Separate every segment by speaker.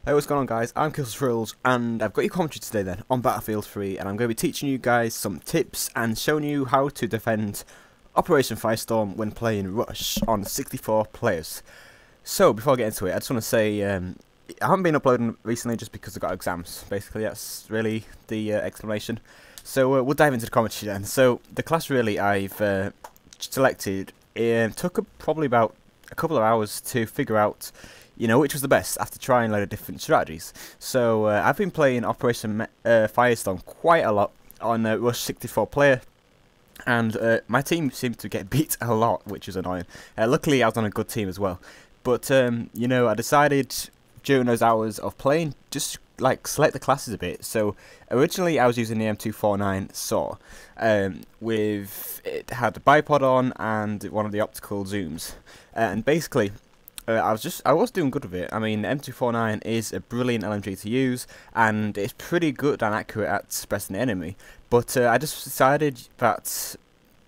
Speaker 1: Hey, what's going on, guys? I'm Thrills, and I've got your commentary today then on Battlefield 3, and I'm going to be teaching you guys some tips and showing you how to defend Operation Firestorm when playing Rush on 64 players. So before I get into it, I just want to say I haven't been uploading recently just because I've got exams. Basically, that's really the explanation. So we'll dive into the commentary then. So the class really I've selected took probably about a couple of hours to figure out, you know, which was the best after trying a load of different strategies. So I've been playing Operation Firestorm quite a lot on Rush 64 player, and my team seemed to get beat a lot, which is annoying. Luckily I was on a good team as well, but you know, I decided during those hours of playing just like select the classes a bit. So originally I was using the M249 SAW with it had a bipod on and one of the optical zooms, and basically I was doing good with it. I mean, M249 is a brilliant LMG to use, and it's pretty good and accurate at suppressing the enemy. But I just decided that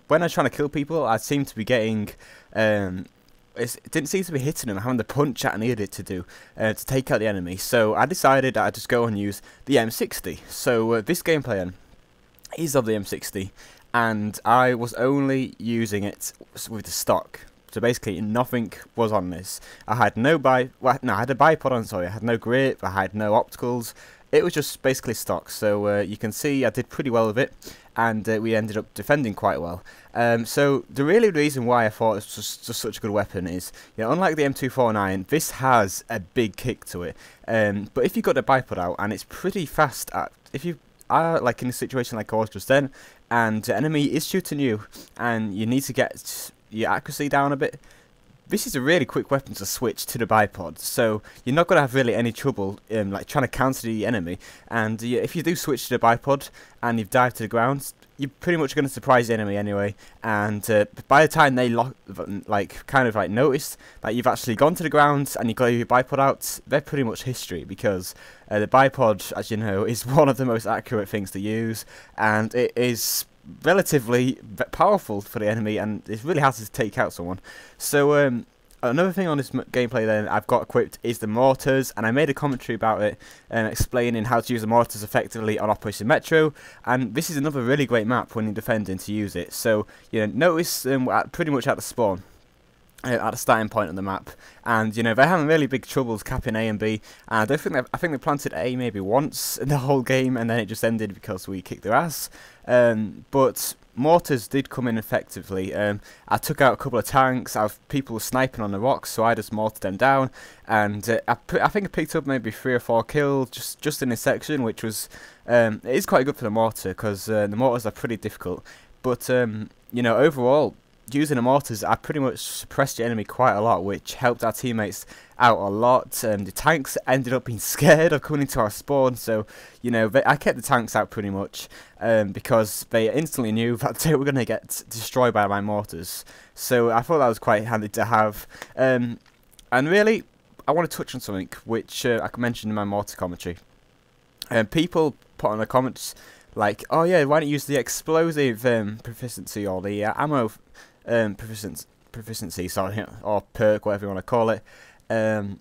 Speaker 1: when I was trying to kill people, I seemed to be getting it didn't seem to be hitting them, having the punch that I needed it to do to take out the enemy. So I decided I'd just go and use the M60. So this gameplay then is of the M60, and I was only using it with the stock. So basically, nothing was on this. I had no I had a bipod on. Sorry, I had no grip. I had no opticals. It was just basically stock. So you can see I did pretty well with it, and we ended up defending quite well. So the reason why I thought it was just such a good weapon is, you know, unlike the M249, this has a big kick to it. But if you got the bipod out, and it's pretty fast if you are like in a situation like I was just then, and the enemy is shooting you, and you need to get your accuracy down a bit, this is a really quick weapon to switch to the bipod, so you're not going to have really any trouble like trying to counter the enemy. And if you do switch to the bipod and you've dived to the ground, you're pretty much going to surprise the enemy anyway, and by the time they kind of notice that you've actually gone to the ground and you got your bipod out, they're pretty much history, because the bipod, as you know, is one of the most accurate things to use, and it is relatively powerful for the enemy, and it's really hard to take out someone. So another thing on this gameplay then I've got equipped is the mortars, and I made a commentary about it explaining how to use the mortars effectively on Operation Metro, and this is another really great map when you're defending to use it. So you know, notice pretty much at the spawn, at the starting point of the map, and you know, they're having really big troubles capping A and B, and I think they planted A maybe once in the whole game, and then it just ended because we kicked their ass. But mortars did come in effectively. I took out a couple of tanks. People were sniping on the rocks, so I just mortared them down, and I think I picked up maybe 3 or 4 kills just in this section, which was it is quite good for the mortar, because the mortars are pretty difficult. But you know, overall, using the mortars, I pretty much suppressed the enemy quite a lot, which helped our teammates out a lot. The tanks ended up being scared of coming into our spawn, so you know, I kept the tanks out pretty much because they instantly knew that they were going to get destroyed by my mortars. So I thought that was quite handy to have. And really, I want to touch on something which I mentioned in my mortar commentary. People put on the comments like, oh yeah, why don't you use the explosive proficiency, or the ammo proficiency, sorry, or perk, whatever you want to call it. And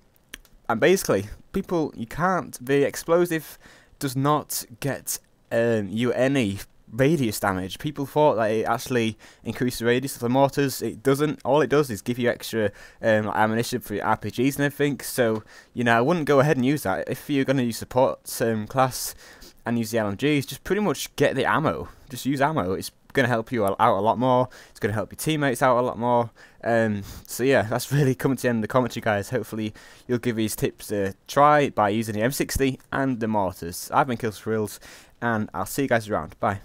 Speaker 1: basically, the explosive does not get you any radius damage. People thought that it actually increased the radius of the mortars. It doesn't. All it does is give you extra ammunition for your RPGs and everything. So you know, I wouldn't go ahead and use that. If you're going to use support class and use the LMGs, just pretty much get the ammo. Just use ammo. It's going to help you out a lot more. It's going to help your teammates out a lot more. So yeah, that's really coming to the end of the commentary, guys. Hopefully you'll give these tips a try by using the M60 and the mortars. I've been Thrills, and I'll see you guys around. Bye.